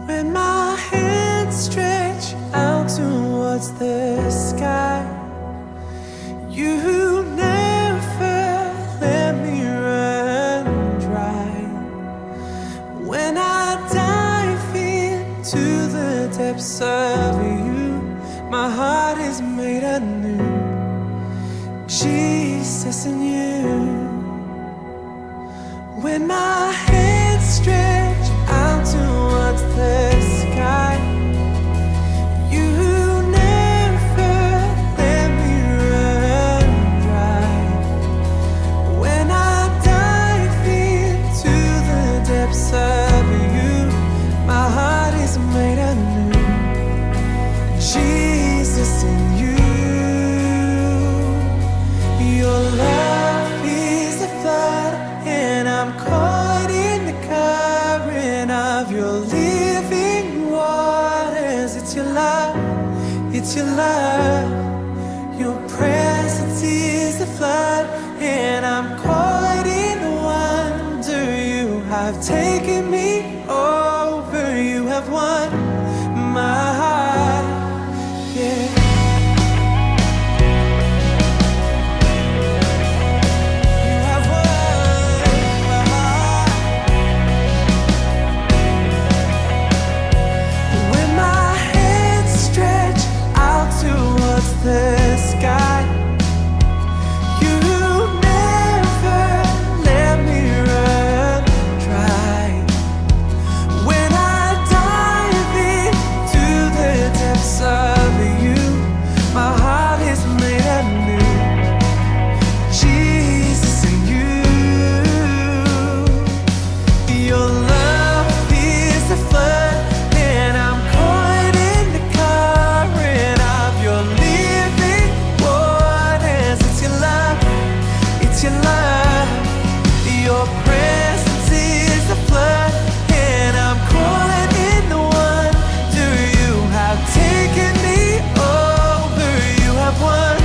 When my hands stretch out towards the sky, you never let me run dry. When I dive into the depths of you, my heart is made anew. Jesus in you. When my hands stretch out towards the sky, you never let me run dry. When I dive into the depths of you, my heart is made anew. Jesus in you. Your love is a flood, and I'm caught in the current of your living waters. It's your love, it's your love. Your presence is a flood, and I'm caught in the wonder. You have taken me over, you have won my heart, yeah. The sky, you never let me run dry. When I dive into the depths of you, my heart is made anew. Jesus in you. Your love is a flood, and I'm caught in the current of your your love. Your presence is a flood, and I'm caught in the wonder. You have taken me over, you have won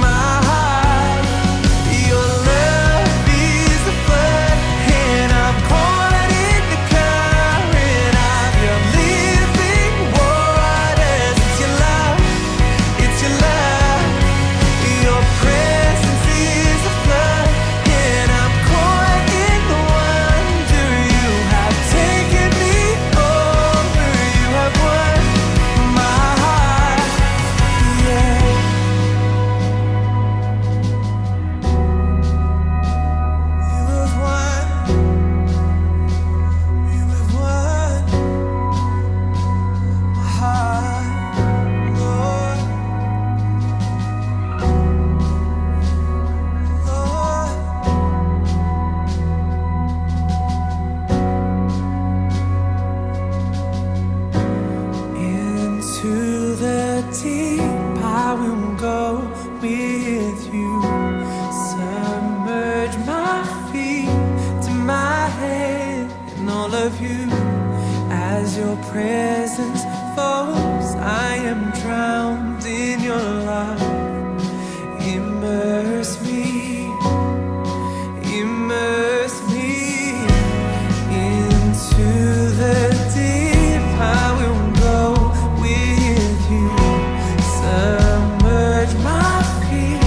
my heart. Your love is a flood, and I'm caught in the current of your living waters. It's your love, it's your love. Your presence is a flood, and I'm caught in the wonder. You have taken me over, you have won my heart, yeah. You have won, you have won my heart, Lord, Lord. Into the deep I will go with you. Submerge my feet to my head in all of you. As your presence falls, I am drowned in your love. Immerse me, immerse me into the deep. I will go with you. Submerge my feet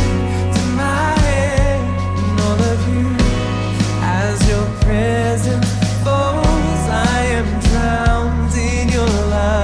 to my head and all of you. As your presence falls, I am drowned in your love.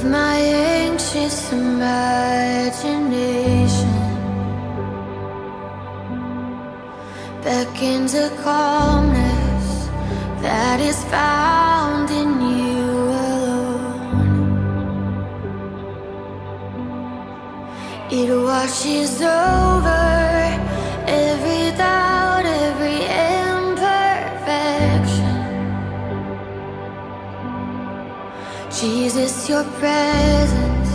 with my anxious imagination back into calmness that is found in you alone. It washes over every doubt, every imperfection. Jesus, your presence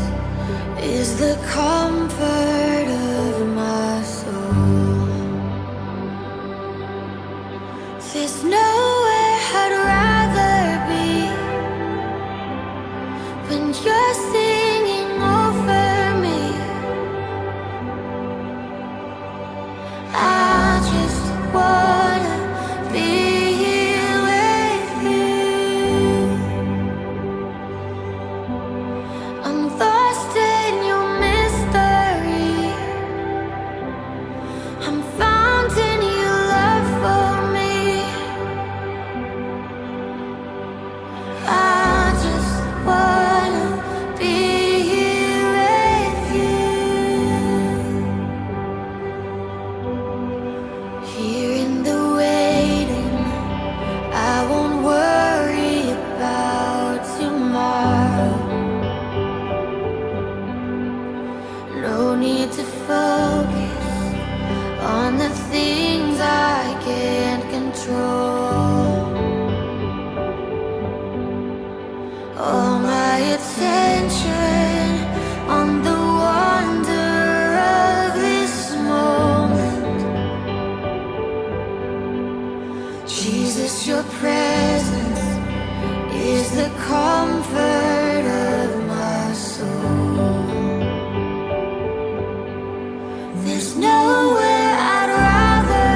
is the comfort of my soul. There's nowhere I'd rather be when you're singing over me. I just wanna be here with you. I'm lost in your mystery. I'm found in your love for me. I just wanna be here with you. Here in the waiting, I won't worry about tomorrow. No need to focus on the things I can't control. All my attention on the wonder of this moment. Jesus, your presence is the comfort of my soul. There's nowhere I'd rather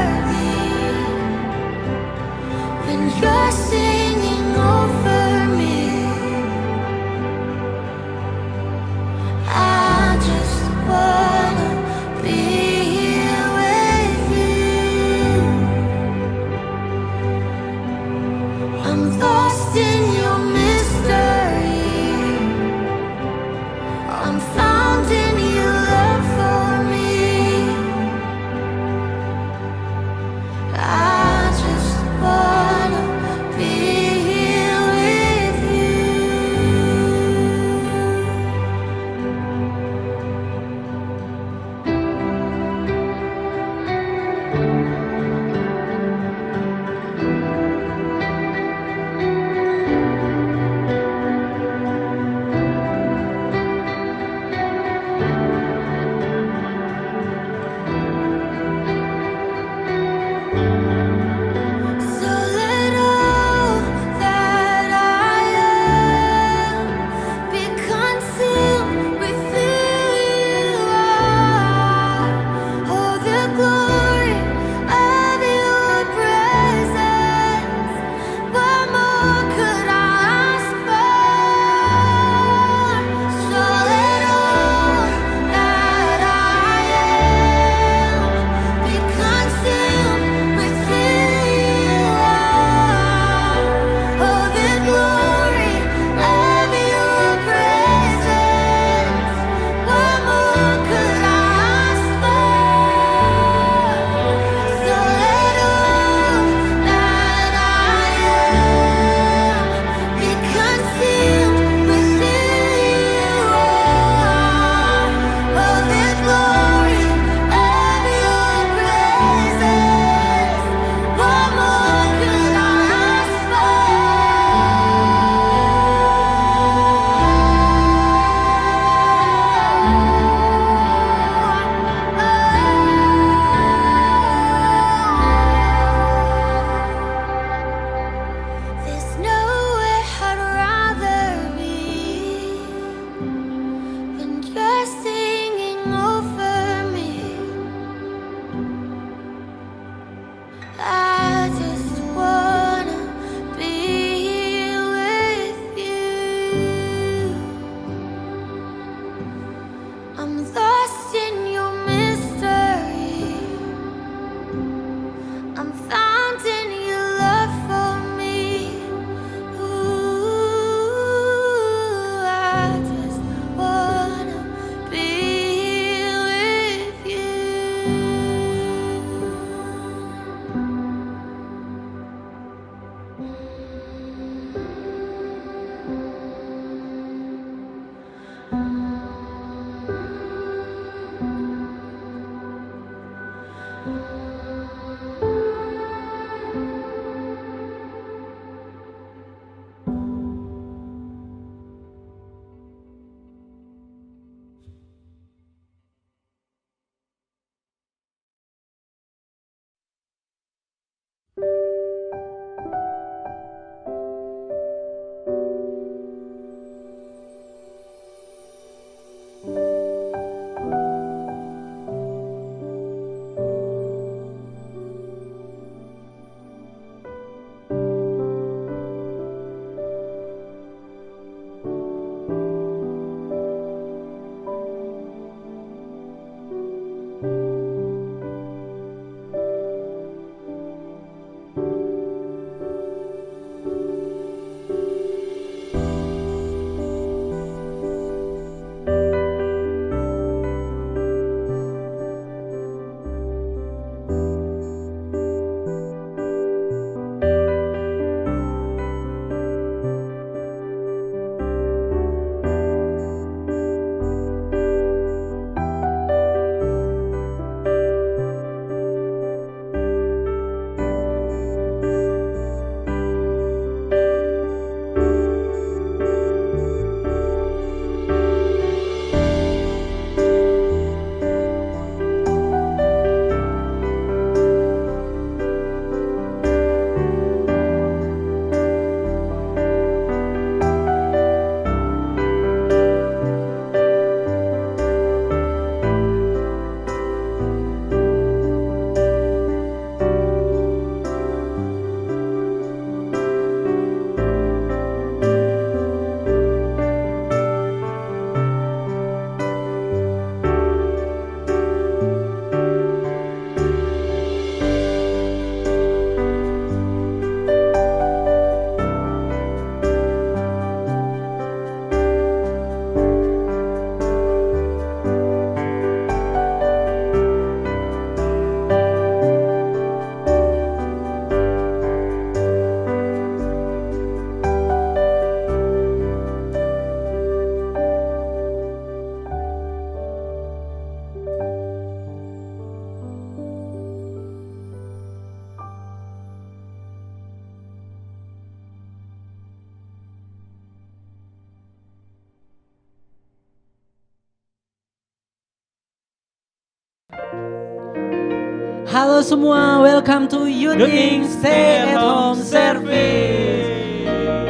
Halo semua, welcome to Youth Inc. Stay at Home Service.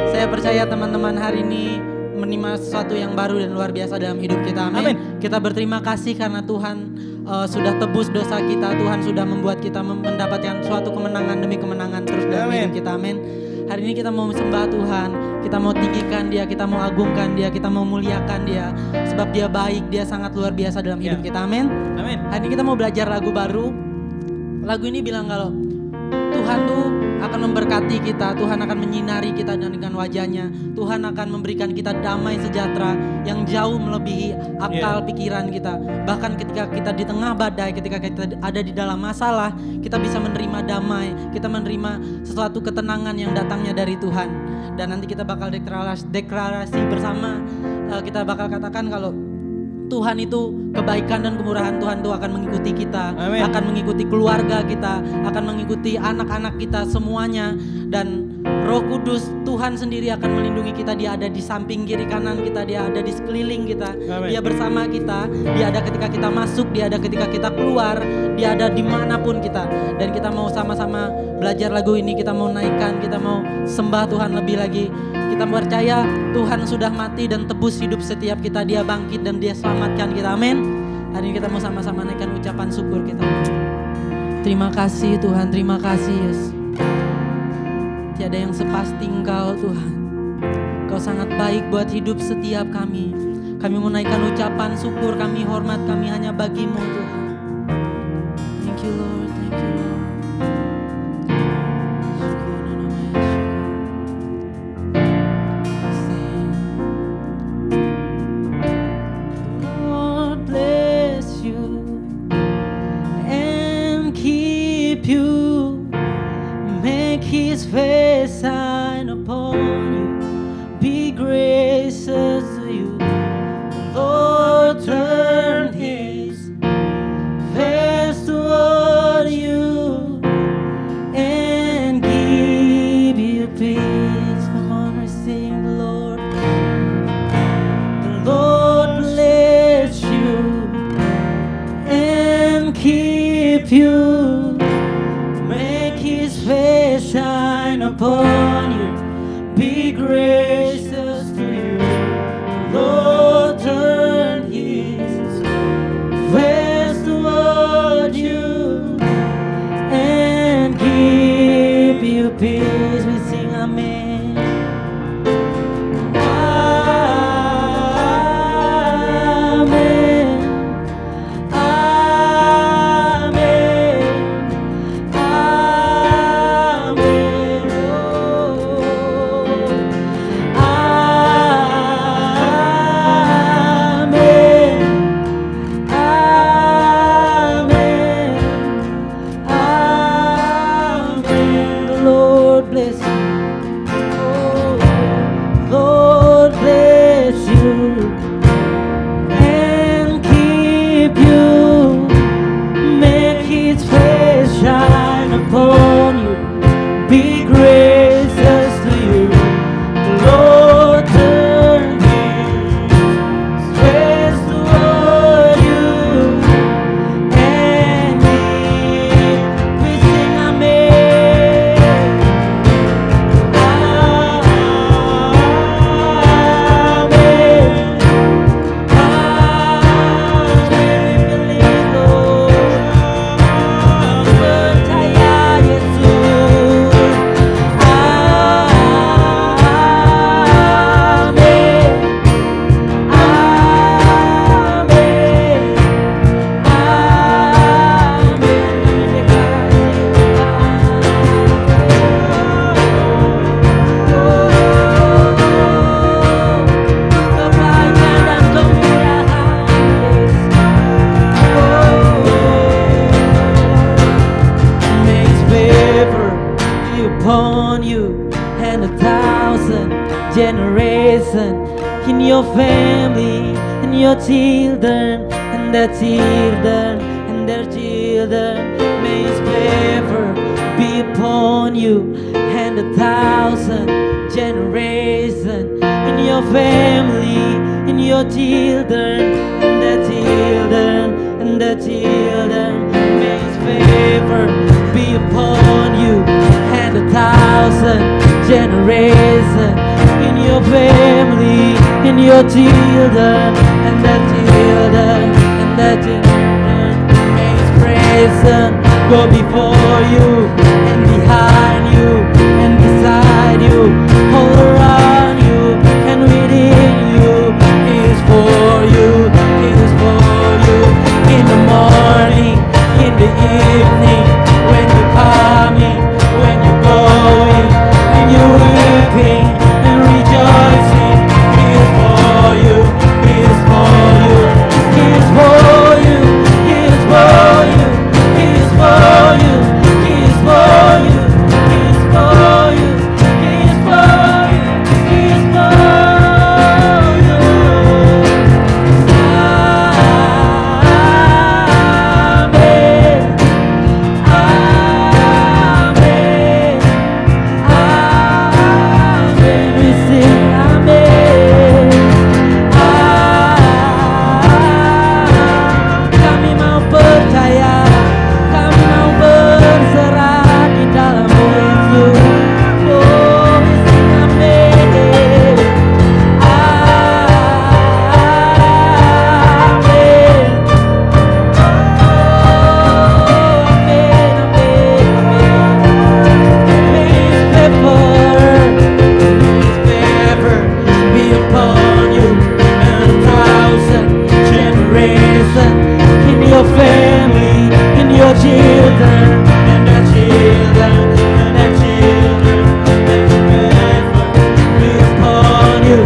Saya percaya teman-teman hari ini menerima sesuatu yang baru dan luar biasa dalam hidup kita. Amin. Kita berterima kasih karena Tuhan sudah tebus dosa kita. Tuhan sudah membuat kita mendapatkan suatu kemenangan demi kemenangan terus dalam hidup kita. Amin. Hari ini kita mau sembah Tuhan, kita mau tinggikan Dia, kita mau agungkan Dia, kita mau muliakan Dia. Sebab Dia baik, Dia sangat luar biasa dalam hidup kita. Amin. Hari ini kita mau belajar lagu baru. Lagu ini bilang kalau Tuhan tuh akan memberkati kita, Tuhan akan menyinari kita dengan wajahnya, Tuhan akan memberikan kita damai sejahtera yang jauh melebihi akal pikiran kita. Bahkan ketika kita di tengah badai, ketika kita ada di dalam masalah, kita bisa menerima damai, kita menerima sesuatu ketenangan yang datangnya dari Tuhan. Dan nanti kita bakal deklarasi bersama, kita bakal katakan kalau Tuhan itu kebaikan dan kemurahan Tuhan itu akan mengikuti kita, akan mengikuti keluarga kita, akan mengikuti anak-anak kita semuanya. Dan Roh Kudus Tuhan sendiri akan melindungi kita. Dia ada di samping kiri kanan kita, Dia ada di sekeliling kita, Dia bersama kita, Dia ada ketika kita masuk, Dia ada ketika kita keluar, Dia ada dimanapun kita. Dan kita mau sama-sama belajar lagu ini, kita mau naikkan, kita mau sembah Tuhan lebih lagi. Kita percaya Tuhan sudah mati dan tebus hidup setiap kita. Dia bangkit dan Dia selamatkan kita. Amin. Hari ini kita mau sama-sama naikkan ucapan syukur kita. Terima kasih Tuhan, terima kasih Yesus. Tiada yang sepasti Engkau Tuhan. Engkau sangat baik buat hidup setiap kami. Kami mau naikkan ucapan syukur, kami hormat, kami hanya bagi-Mu Tuhan. Thank you Lord, thank you Lord. His face shine upon you, be gracious to you. The Lord turn His face toward you and give you peace. Come on, we sing the Lord. The Lord bless you and keep you. Face shine upon you, be gracious to you. Lord, turn His face toward you and give you peace. We sing Amen. Amen. In your family, in your children, and their children, and their children. May His favor be upon you and 1,000 generations. In your family, in your children, and their children, and their the children. May His favor be upon you and 1,000 generations in your family, in your children, and the children, and the children. May His presence go before you and behind you and beside you, all around you and within you. He is for you, He is for you. In the morning, in the evening, when you're coming, when you're going, when you're weeping and rejoicing. He is for you, He is for you, He is for you, He is for you, He is for you, He is for you, He is for you, He is for you, He is for you. Kami mau percaya, kami mau berserah di dalam Yesus. Oh, we sing amin. Amin. In your family, in your children, and their children, and their children, and favor be upon you,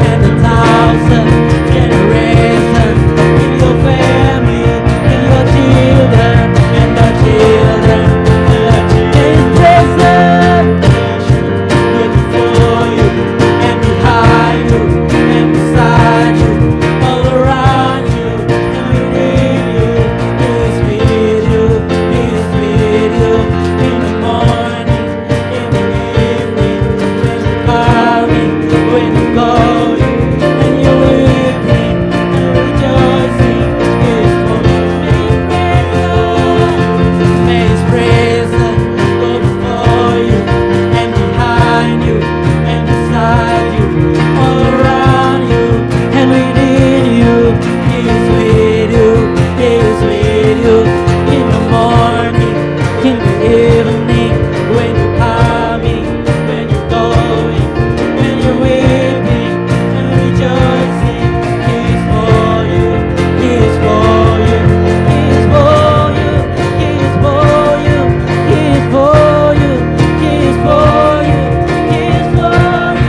and 1,000 generations in your family, in your children, and their children, and their children. Go before you, and behind you, and beside you, all around you, and within you. He is with you, He is with you. In the morning, in the evening, when you're coming, when you're going, when you're weeping and rejoicing. He is for you. May His presence go before you and behind you and beside you, all around you and within you. He is with you, He is with you. In the morning, in the evening, when you're coming, when you're going, when you're weeping and rejoicing. He is for you, He is for you, He is for you, He is for you, He is for you, He is for you, He is for you,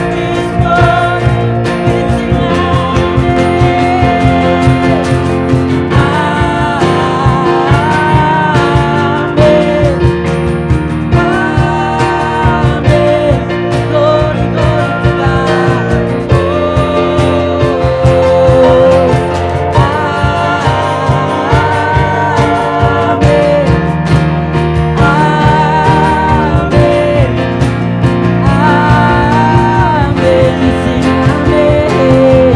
He is for you. We sing amen. Amen. Glory, glory to God. Amen. Amen. Amen. We sing amen.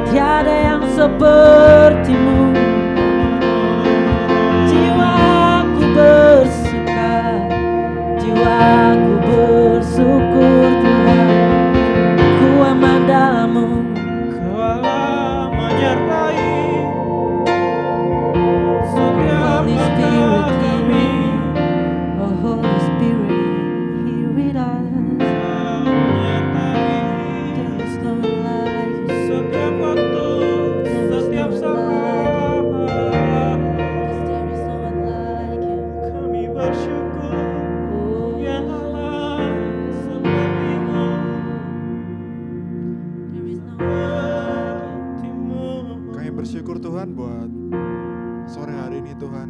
Tiada yang sepertimu, jiwaku bersuka, jiwaku bersyukur Tuhan, ku aman dalam-Mu. Kau Allah menyertai setiap Holy Spirit, langkah here kami. with me. Oh, Holy Spirit, here with us. Kau menyertai There is no one like you. setiap waktu, setiap saat. 'Cause there is no one like you. Kami bersyukur, Oh, ya Allah, seperti-Mu, there is no one like seperti-Mu. Kami bersyukur Tuhan buat sore hari ini Tuhan.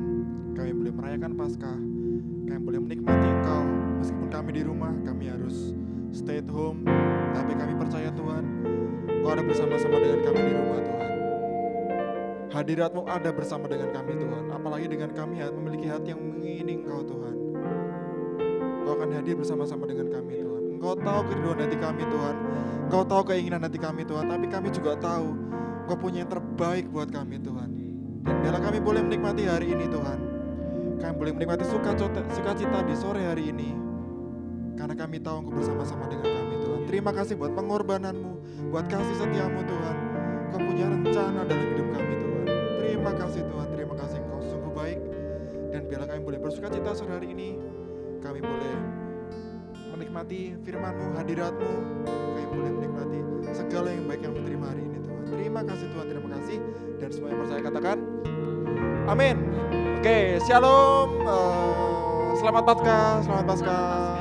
Kami boleh merayakan Paskah. Kami boleh menikmati Engkau. Meskipun kami di rumah, kami harus stay at home, tapi kami percaya Tuhan, Engkau ada bersama-sama dengan kami di rumah Tuhan. Hadirat-Mu ada bersama dengan kami Tuhan, apalagi dengan kami memiliki hati yang mengiring Engkau Tuhan. Engkau akan hadir bersama-sama dengan kami Tuhan. Engkau tahu kerinduan hati kami Tuhan, Engkau tahu keinginan hati kami Tuhan, tapi kami juga tahu Engkau punya yang terbaik buat kami Tuhan. Dan biarlah kami boleh menikmati hari ini Tuhan. Kami boleh menikmati sukacita di sore hari ini. Karena kami tahu Engkau bersama-sama dengan kami Tuhan. Terima kasih buat pengorbanan-Mu, buat kasih setia-Mu Tuhan. Engkau punya rencana dalam hidup kami Tuhan. Terima kasih Tuhan, terima kasih Engkau sungguh baik. Dan biarlah kami boleh bersukacita sore hari ini. Kami boleh menikmati firman-Mu, hadirat-Mu. Kami boleh menikmati segala yang baik yang kami terima hari ini Tuhan. Terima kasih Tuhan, terima kasih. Dan semua yang percaya katakan, amin. Oke, shalom. Selamat Paskah, selamat Paskah.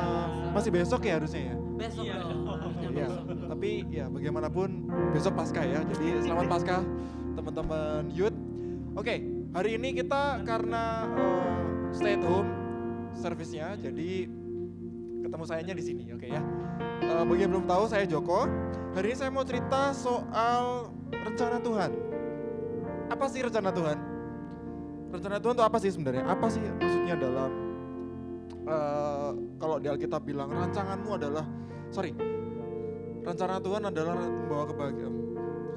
Masih besok ya harusnya ya? Besok Iya. dong. harusnya Ya, besok. tapi ya bagaimanapun besok Paskah ya. Jadi selamat Paskah teman-teman youth. Oke, hari ini kita karena stay at home service-nya, jadi ketemu sayanya di sini, oke ya. Bagi yang belum tahu, saya Joko. Hari ini saya mau cerita soal rencana Tuhan. Apa sih rencana Tuhan? Rencana Tuhan itu apa sih sebenarnya? Apa sih maksudnya dalam kalau di Alkitab bilang rencana Tuhan adalah membawa kebahagiaan.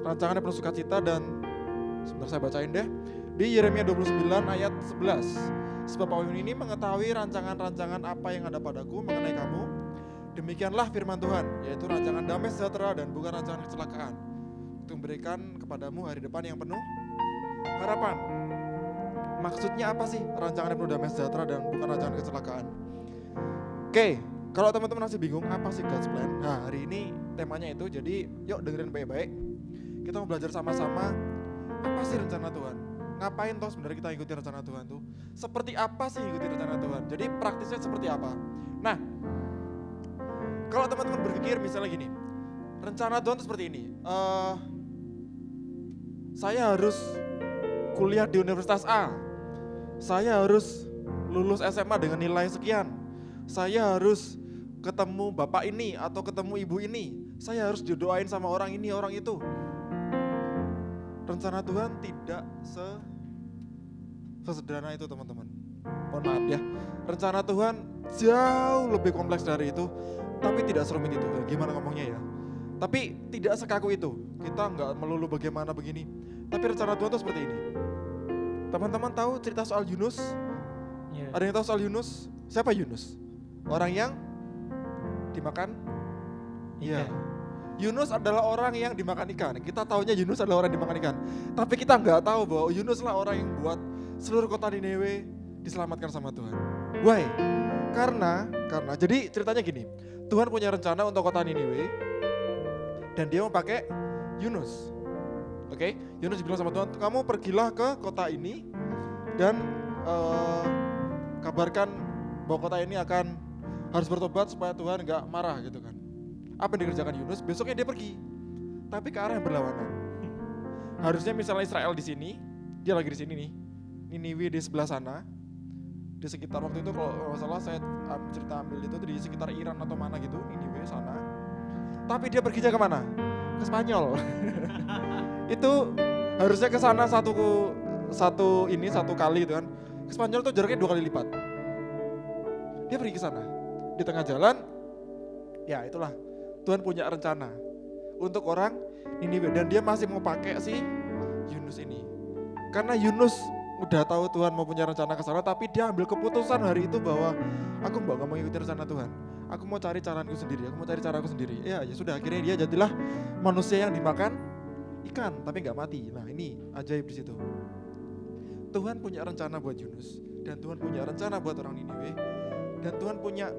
Rancangannya penuh sukacita dan sebentar saya bacain deh. Di Yeremia 29 ayat 11. Sebab awal ini mengetahui rancangan-rancangan apa yang ada padaku mengenai kamu. Demikianlah firman Tuhan, yaitu rancangan damai sejahtera dan bukan rancangan kecelakaan. Untuk memberikan kepadamu hari depan yang penuh harapan. Maksudnya apa sih rancangan yang penuh damai sejahtera dan bukan rancangan kecelakaan? Oke, kalau teman-teman masih bingung apa sih God's plan? Nah, hari ini temanya itu, jadi yuk dengerin baik-baik. Kita mau belajar sama-sama apa sih rencana Tuhan? Ngapain toh sebenarnya kita ikuti rencana Tuhan tuh? Seperti apa sih ikuti rencana Tuhan? Jadi praktisnya seperti apa? Nah, kalau teman-teman berpikir misalnya gini, rencana Tuhan itu seperti ini. Saya harus kuliah di Universitas A. Saya harus lulus SMA dengan nilai sekian. Saya harus ketemu bapak ini atau ketemu ibu ini. Saya harus didoain sama orang ini, orang itu. Rencana Tuhan tidak sesederhana itu teman-teman. Mohon maaf ya. Rencana Tuhan jauh lebih kompleks dari itu. Tapi tidak serumit itu. Gimana ngomongnya ya? Tapi tidak sekaku itu. Kita nggak melulu bagaimana begini. Tapi rencana Tuhan itu seperti ini. Teman-teman tahu cerita soal Yunus? Iya. Ada yang tahu soal Yunus? Siapa Yunus? Orang yang dimakan? Iya. Yunus adalah orang yang dimakan ikan. Kita taunya Yunus adalah orang yang dimakan ikan. Tapi kita nggak tahu bahwa Yunus lah orang yang buat seluruh kota Niniwe diselamatkan sama Tuhan. Why? Karena jadi ceritanya gini. Tuhan punya rencana untuk kota Niniwe dan dia mau pakai Yunus. Oke, Yunus bilang sama Tuhan, kamu pergilah ke kota ini dan kabarkan bahwa kota ini akan harus bertobat supaya Tuhan nggak marah gitu kan. Apa yang dikerjakan Yunus? Besoknya dia pergi, tapi ke arah yang berlawanan. Harusnya misalnya Israel di sini, dia lagi di sini nih, Niniwe di sebelah sana, di sekitar waktu itu kalau nggak salah saya cerita ambil itu di sekitar Iran atau mana gitu, Niniwe sana. Tapi dia perginya kemana? Ke Spanyol. Itu harusnya ke sana satu kali gitu kan. Ke Spanyol tuh jaraknya 2 kali lipat. Dia pergi ke sana. Di tengah jalan, ya itulah Tuhan punya rencana untuk orang Niniwe dan dia masih mau pakai si Yunus ini. Karena Yunus udah tahu Tuhan mau punya rencana ke sana, tapi dia ambil keputusan hari itu bahwa aku nggak mau ikuti rencana Tuhan. Aku mau cari caraku sendiri, aku mau cari caraku sendiri. Ya sudah, akhirnya dia jadilah manusia yang dimakan ikan, tapi nggak mati. Nah ini ajaib di situ. Tuhan punya rencana buat Yunus dan Tuhan punya rencana buat orang Niniwe dan Tuhan punya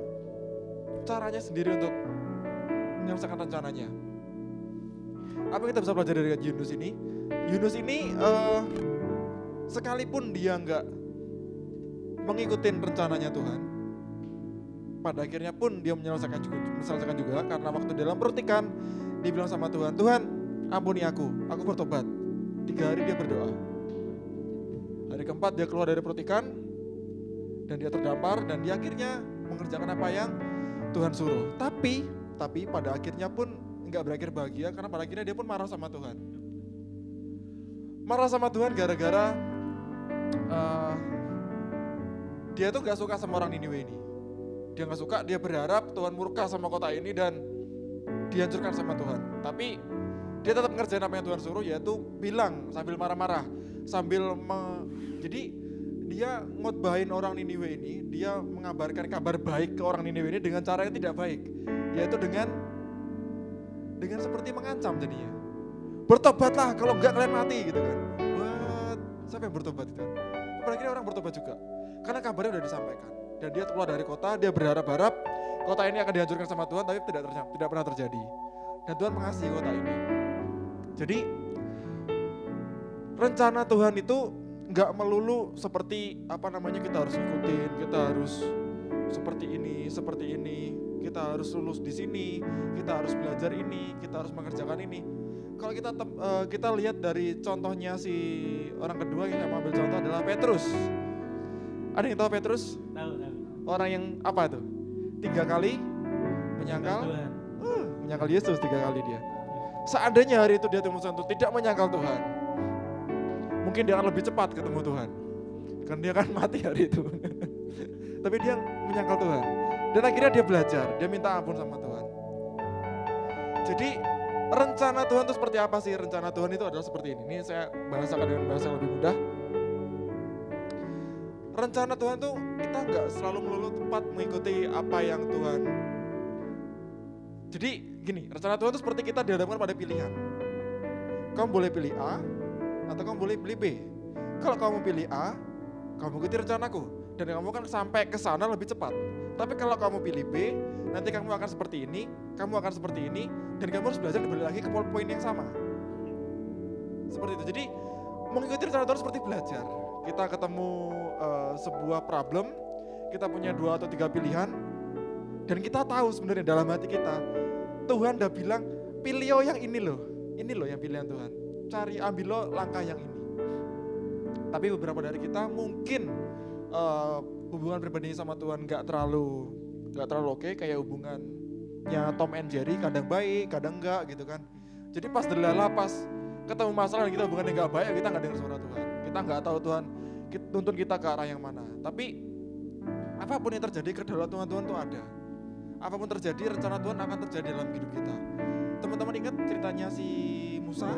caranya sendiri untuk menyelesaikan rencananya. Apa yang kita bisa belajar dari Yunus ini? Yunus ini sekalipun dia nggak mengikuti rencananya Tuhan, pada akhirnya pun dia menyelesaikan juga karena waktu dalam perut ikan dia bilang sama Tuhan, Tuhan ampuni aku bertobat. 3 hari dia berdoa. Hari keempat dia keluar dari perut ikan dan dia terdampar dan dia akhirnya mengerjakan apa yang Tuhan suruh. Tapi tapi pada akhirnya pun nggak berakhir bahagia karena pada akhirnya dia pun marah sama Tuhan. Marah sama Tuhan gara-gara dia tuh nggak suka sama orang Niniwe ini. Dia nggak suka, dia berharap Tuhan murka sama kota ini dan dihancurkan sama Tuhan. Tapi dia tetap ngerjain apa yang Tuhan suruh, yaitu bilang sambil marah-marah, jadi dia ngotbahin orang Niniwe ini, dia mengabarkan kabar baik ke orang Niniwe ini dengan cara yang tidak baik, yaitu dengan seperti mengancam jadinya. Bertobatlah, kalau enggak kalian mati gitu kan. Buat siapa yang bertobat itu? Pada akhirnya orang bertobat juga, karena kabarnya udah disampaikan. Dan dia keluar dari kota, dia berharap-harap kota ini akan dihancurkan sama Tuhan, tapi tidak pernah terjadi. Dan Tuhan mengasihi kota ini. Jadi rencana Tuhan itu nggak melulu seperti kita harus ikutin, kita harus seperti ini, kita harus lulus di sini, kita harus belajar ini, kita harus mengerjakan ini. Kalau kita lihat dari contohnya si orang kedua yang saya ambil contoh adalah Petrus. Ada yang tahu Petrus? Tahu. Orang yang apa itu? 3 kali menyangkal Yesus 3 kali dia. Seandainya hari itu dia untuk tidak menyangkal Tuhan, mungkin dia akan lebih cepat ketemu Tuhan. Karena dia akan mati hari itu. Tapi dia menyangkal Tuhan. Dan akhirnya dia belajar, dia minta ampun sama Tuhan. Jadi rencana Tuhan itu seperti apa sih? Rencana Tuhan itu adalah seperti ini. Ini saya bahasakan dengan bahasa yang lebih mudah. Rencana Tuhan tuh kita nggak selalu melulu tepat mengikuti apa yang Tuhan. Jadi gini, rencana Tuhan itu seperti kita dihadapkan pada pilihan. Kamu boleh pilih A atau kamu boleh pilih B. Kalau kamu pilih A, kamu ikuti rencanaku dan kamu akan sampai ke sana lebih cepat. Tapi kalau kamu pilih B, nanti kamu akan seperti ini, kamu akan seperti ini, dan kamu harus belajar kembali lagi ke poin yang sama. Seperti itu. Jadi mengikuti rencana Tuhan seperti belajar. Kita ketemu sebuah problem, kita punya 2 atau 3 pilihan, dan kita tahu sebenarnya dalam hati kita, Tuhan udah bilang, pilih yang ini loh yang pilihan Tuhan. Ambil lo langkah yang ini. Tapi beberapa dari kita mungkin hubungan pribadinya sama Tuhan gak terlalu oke, kayak hubungannya Tom and Jerry, kadang baik, kadang enggak gitu kan. Jadi pas delala, pas ketemu masalah dan kita hubungannya gak baik, kita gak dengar suara Tuhan. Kita gak tahu Tuhan tuntun kita ke arah yang mana. Tapi apapun yang terjadi, kedaulatan Tuhan itu ada. Apapun terjadi, rencana Tuhan akan terjadi dalam hidup kita. Teman-teman ingat ceritanya si Musa?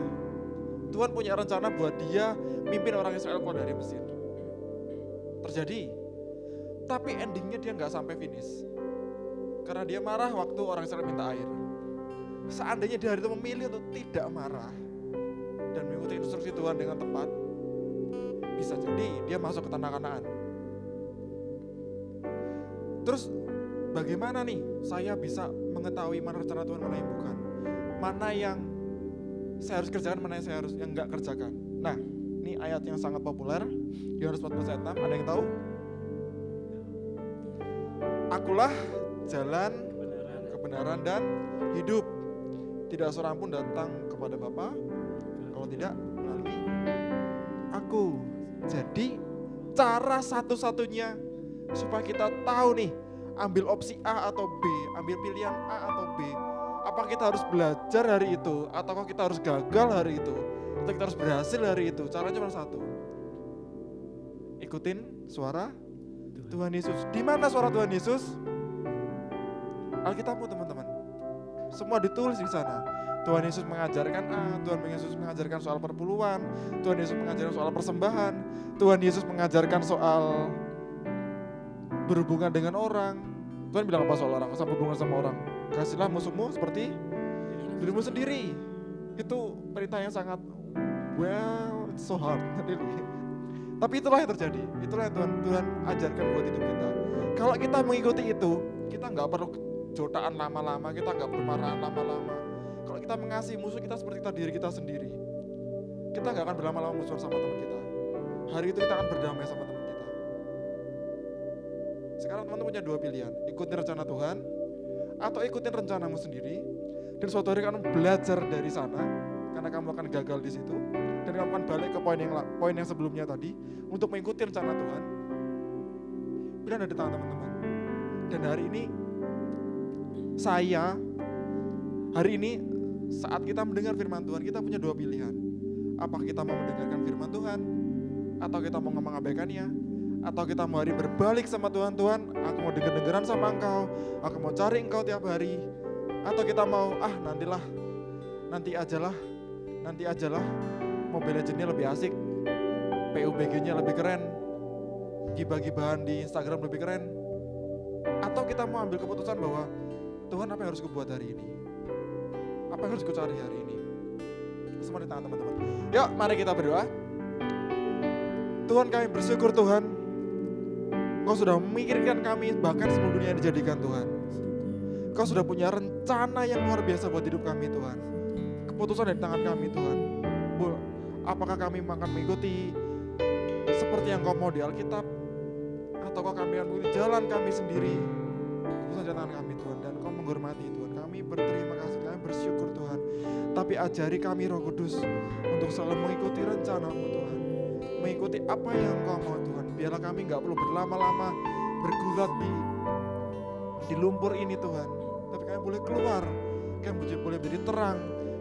Tuhan punya rencana buat dia mimpin orang Israel keluar dari Mesir. Terjadi. Tapi endingnya dia gak sampai finish. Karena dia marah waktu orang Israel minta air. Seandainya dia hari itu memilih untuk tidak marah dan mengikuti instruksi Tuhan dengan tepat, bisa jadi dia masuk ke tanah Kanaan. Terus bagaimana nih saya bisa mengetahui mana rencana Tuhan, mana yang bukan? Mana yang saya harus kerjakan, mana yang saya harus yang enggak kerjakan? Nah, ini ayat yang sangat populer, Yohanes 14 ayat 6, ada yang tahu? Akulah jalan, kebenaran dan hidup. Tidak seorang pun datang kepada Bapa kalau tidak melalui aku. Jadi cara satu-satunya supaya kita tahu nih, ambil opsi A atau B, ambil pilihan A atau B. Apa kita harus belajar hari itu, atau kita harus gagal hari itu, atau kita harus berhasil hari itu? Caranya cuma satu. Ikutin suara Tuhan Yesus. Di mana suara Tuhan Yesus? Alkitabmu teman-teman. Semua ditulis di sana. Tuhan Yesus mengajarkan A, Tuhan Yesus mengajarkan soal perpuluhan, Tuhan Yesus mengajarkan soal persembahan, Tuhan Yesus mengajarkan soal berhubungan dengan orang. Tuhan bilang apa soal orang? Soal berhubungan sama orang. Kasihlah musuhmu seperti dirimu sendiri. Itu perintah yang sangat it's so hard really. Tapi itulah yang terjadi. Itulah yang Tuhan ajarkan buat hidup kita. Kalau kita mengikuti itu, kita nggak perlu jotaan lama-lama, kita nggak bermarahan lama-lama. Kalau kita mengasihi musuh kita seperti kita diri kita sendiri, kita nggak akan berlama-lama musuhan sama teman kita. Hari itu kita akan berdamai sama teman kita. Sekarang teman-teman punya 2 pilihan, ikutin rencana Tuhan atau ikutin rencanamu sendiri. Dan suatu hari kamu belajar dari sana, karena kamu akan gagal di situ, dan kamu akan balik ke poin yang sebelumnya tadi untuk mengikuti rencana Tuhan. Pilihan ada di tangan teman-teman. Dan hari ini saya Hari ini saat kita mendengar firman Tuhan, kita punya dua pilihan. Apakah kita mau mendengarkan firman Tuhan, atau kita mau mengabaikannya, atau kita mau hari berbalik sama Tuhan. Tuhan, aku mau denger-dengeran sama Engkau, aku mau cari Engkau tiap hari. Atau kita mau, nanti ajalah, Mobile Legends-nya lebih asik, PUBG-nya lebih keren, gibah-gibahan di Instagram lebih keren. Atau kita mau ambil keputusan bahwa Tuhan, apa yang harus kubuat hari ini? Apa yang harus ku cari hari ini? Semua di tangan teman-teman. Yuk, mari kita berdoa. Tuhan, kami bersyukur Tuhan, Kau sudah memikirkan kami bahkan sebelum dunia dijadikan Tuhan. Kau sudah punya rencana yang luar biasa buat hidup kami Tuhan. Keputusan dari tangan kami Tuhan. Apakah kami akan mengikuti seperti yang Kau mau di Alkitab, ataukah kami akan mengikuti jalan kami sendiri? Keputusan dari tangan kami Tuhan, dan Kau menghormati Tuhan. Kami berterima kasih, kami bersyukur Tuhan. Tapi ajari kami Roh Kudus untuk selalu mengikuti rencana-Mu Tuhan. Mengikuti apa yang Kau mau Tuhan. Biarlah kami gak perlu berlama-lama bergulat di lumpur ini Tuhan. Tapi kami boleh keluar, kami boleh menjadi terang,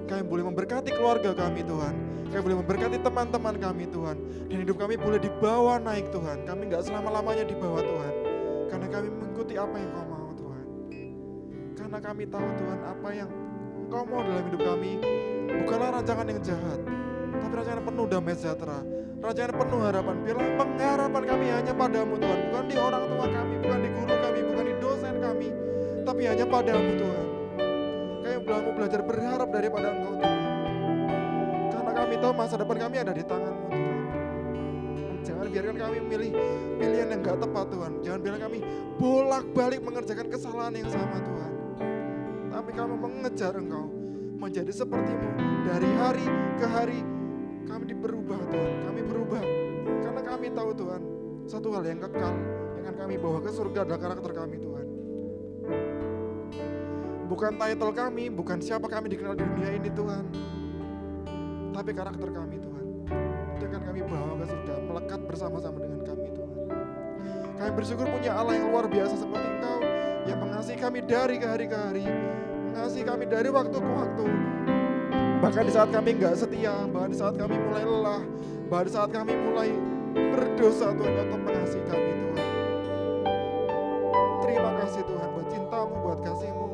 kami boleh memberkati keluarga kami Tuhan. Kami boleh memberkati teman-teman kami Tuhan. Dan hidup kami boleh dibawa naik Tuhan. Kami gak selama-lamanya di bawah Tuhan. Karena kami mengikuti apa yang Kau mau Tuhan. Karena kami tahu Tuhan, apa yang Kau mau dalam hidup kami bukanlah rancangan yang jahat, tapi rancangan penuh damai sejahtera, rancangan penuh harapan. Biarlah pengharapan kami hanya padamu Tuhan, bukan di orang tua kami, bukan di guru kami, bukan di dosen kami, tapi hanya padamu Tuhan. Kami mau belajar berharap daripada Engkau Tuhan, karena kami tahu masa depan kami ada di tangan-Mu Tuhan. Jangan biarkan kami memilih pilihan yang gak tepat Tuhan. Jangan biarkan kami bolak-balik mengerjakan kesalahan yang sama Tuhan. Tapi kami mengejar Engkau, menjadi seperti-Mu. Dari hari ke hari kami berubah Tuhan, kami berubah. Karena kami tahu Tuhan, satu hal yang kekal yang akan kami bawa ke surga adalah karakter kami Tuhan. Bukan title kami, bukan siapa kami dikenal di dunia ini Tuhan, tapi karakter kami Tuhan. Itu akan kami bawa ke surga, melekat bersama-sama dengan kami Tuhan. Kami bersyukur punya Allah yang luar biasa seperti Engkau, yang mengasihi kami dari ke hari, mengasihi kami dari waktu ke waktu. Bahkan di saat kami gak setia, bahkan di saat kami mulai lelah, bahkan di saat kami mulai berdosa Tuhan, Engkau mengasihi kami Tuhan. Terima kasih Tuhan buat cinta-Mu, buat kasih-Mu.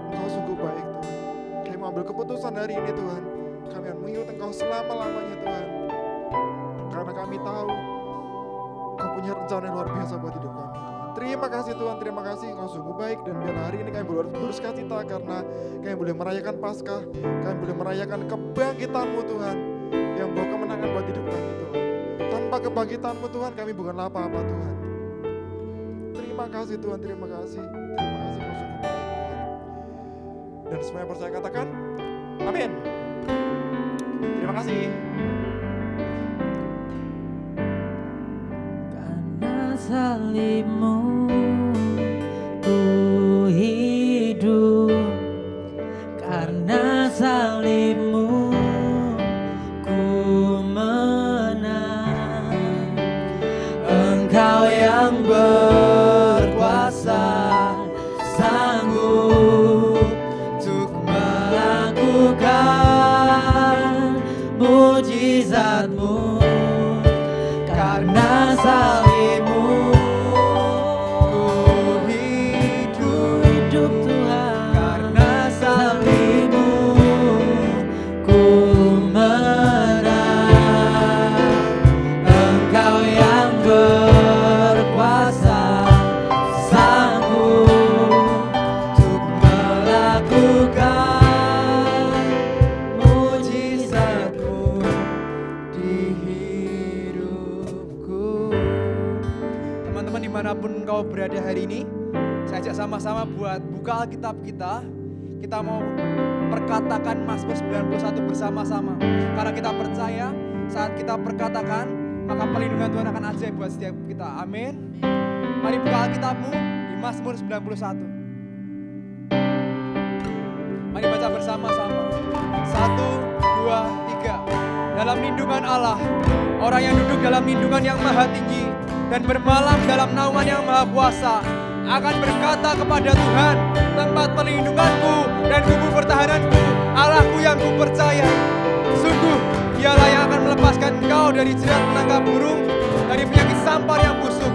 Engkau sungguh baik Tuhan. Kami mau ambil keputusan hari ini Tuhan, kami akan mengikut Engkau selama-lamanya Tuhan. Karena kami tahu Kau punya rencana yang luar biasa buat hidup kami Tuhan. Terima kasih Tuhan, terima kasih Engkau sungguh baik. Dan biar hari ini kami boleh bersukacita karena kami boleh merayakan Paskah, kami boleh merayakan kebangkitan-Mu Tuhan, yang bawa kemenangan buat hidup kami Tuhan. Tanpa kebangkitan-Mu Tuhan, kami bukanlah apa-apa Tuhan. Terima kasih Tuhan, terima kasih Engkau sungguh baik Tuhan. Dan semua yang percaya katakan, amin. Terima kasih. Salib-Mu ku hidup, karena salib-Mu ku menang. Engkau yang berkuasa, sanggup untuk melakukan mujizat-Mu. Karena salib-Mu hidup Tuhan, karena salib-Mu ku menang. Engkau yang berkuasa, sanggup untuk melakukan mujizat-Mu di hidupku. Teman-teman dimanapun engkau berada hari ini, saya ajak sama-sama buat buka Alkitab kita. Kita mau perkatakan Mazmur 91 bersama-sama. Karena kita percaya saat kita perkatakan, maka perlindungan Tuhan akan ajaib buat setiap kita. Amin. Mari buka Alkitabmu di Mazmur 91. Mari baca bersama-sama. 1, 2, 3. Dalam lindungan Allah, orang yang duduk dalam lindungan yang maha tinggi dan bermalam dalam naungan yang maha kuasa, akan berkata kepada Tuhan, tempat perlindunganku dan kubu pertahananku, Allahku yang kupercaya. Sungguh, dialah yang akan melepaskan engkau dari jerat penangkap burung, dari penyakit sampar yang busuk.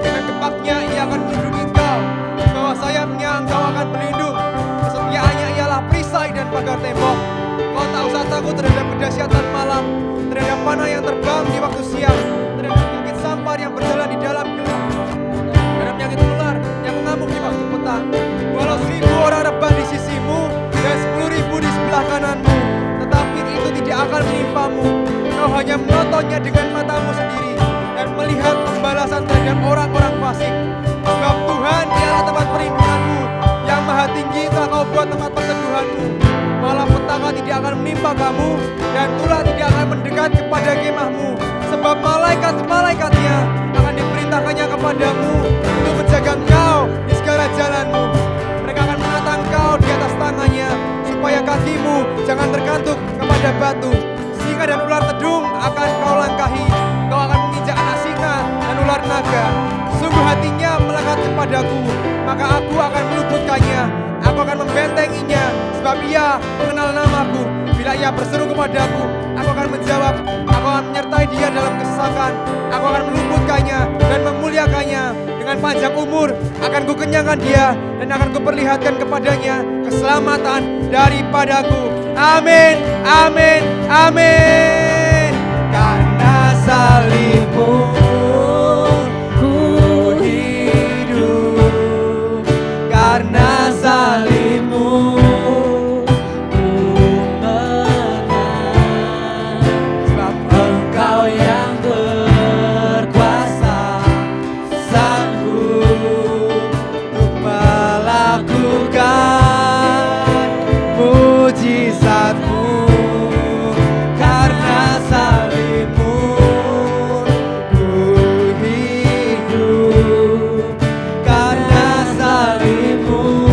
Dengan kepaknya ia akan melindungi engkau, di bawah sayapnya engkau akan berlindung. Kesetiaannya ialah perisai dan pagar tembok. Kau tak usah takut terhadap kedahsyatan malam, terhadap panah yang terbang di waktu siang, terhadap penyakit sampar yang berjalan di dalam gelap, terhadap penyakit ular yang mengamuk di waktu petang. Walau 1000 orang rebah di sisimu dan 10.000 di sebelah kananmu, tetapi itu tidak akan menimpamu. Kau hanya menontonnya dengan matamu sendiri dan melihat pembalasan terhadap orang-orang fasik. Sebab Tuhan dialah tempat perlindunganmu, yang maha tinggi telah kau buat tempat perteduhanmu. Malapetaka tidak akan menimpa kamu, dan ular tidak akan mendekat kepada kemahmu. Sebab malaikat-malaikatnya akan diperintahkannya kepadamu untuk menjaga engkau di segala jalanmu. Mereka akan menatang engkau di atas tangannya, supaya kakimu jangan terkantuk kepada batu. Singa dan ular tedung akan kau langkahi. Kau akan menginjak anak singa dan ular naga. Sungguh hatinya melekat kepadaku, maka aku akan meluputkannya. Aku akan membentenginya, sebab ia mengenal namaku. Bila ia berseru kepadaku, aku akan menjawab. Aku akan menyertai dia dalam kesesakan. Aku akan meluputkannya dan memuliakannya. Dengan panjang umur akan kukenyangkan dia, dan akan kuperlihatkan kepadanya keselamatan daripadaku. Amin, amin, amin. Karena salibmu ku hidup, karena salibmu ku menang. Sebab engkau yang berkuasa, sanggup untuk melakukan mujizatmu. Karena salibmu ku hidup, karena salibmu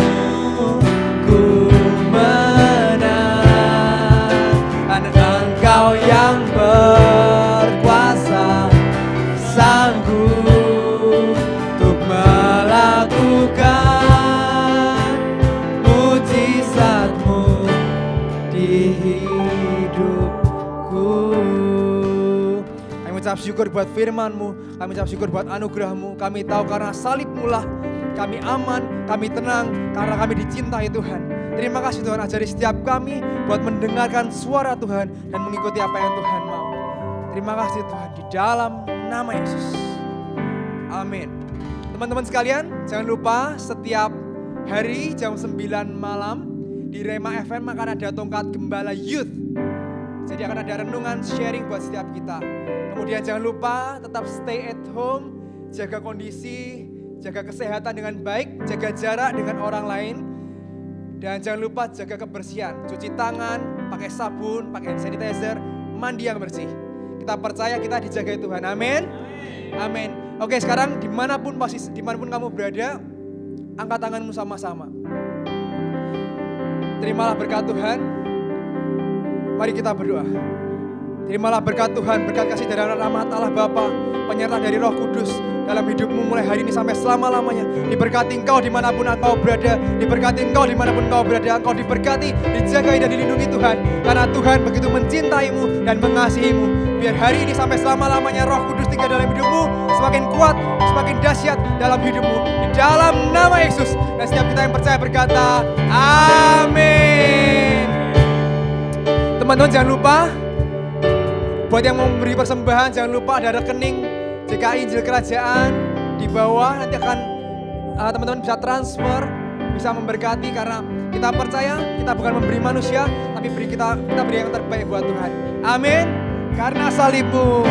ku menang. Dan engkau yang berkuasa, sanggup untuk melakukan mujizatmu di hidupku. Kami ucap syukur buat firman-Mu, kami ucap syukur buat anugerah-Mu. Kami tahu karena salib-Mu lah kami aman, kami tenang, karena kami dicintai Tuhan. Terima kasih Tuhan, ajari setiap kami buat mendengarkan suara Tuhan dan mengikuti apa yang Tuhan mau. Terima kasih Tuhan, di dalam nama Yesus. Amin. Teman-teman sekalian, jangan lupa setiap hari jam 9 malam di Rema FM akan ada tongkat gembala youth. Jadi akan ada renungan sharing buat setiap kita. Kemudian jangan lupa tetap stay at home, jaga kondisi, jaga kesehatan dengan baik, jaga jarak dengan orang lain. Dan jangan lupa jaga kebersihan, cuci tangan, pakai sabun, pakai hand sanitizer, mandi yang bersih. Kita percaya kita dijaga Tuhan, amin. Amin. Oke, sekarang dimanapun kamu berada, angkat tanganmu sama-sama. Terimalah berkat Tuhan. Mari kita berdoa. Terimalah berkat Tuhan, berkat kasih dari rahmat Allah Bapa, penyertaan dari Roh Kudus dalam hidupmu mulai hari ini sampai selama-lamanya. Diberkati engkau dimanapun engkau berada, diberkati engkau dimanapun engkau berada, engkau diberkati, dijagai dan dilindungi Tuhan. Karena Tuhan begitu mencintaimu dan mengasihimu. Biar hari ini sampai selama-lamanya Roh Kudus tinggal dalam hidupmu, semakin kuat, semakin dahsyat dalam hidupmu. Di dalam nama Yesus. Dan setiap kita yang percaya berkata, amin. Teman-teman jangan lupa, buat yang mau memberi persembahan, jangan lupa ada rekening JKI Injil Kerajaan di bawah. Nanti akan teman-teman bisa transfer, bisa memberkati, karena kita percaya kita bukan memberi manusia, tapi kita beri yang terbaik buat Tuhan. Amin. Karena salibmu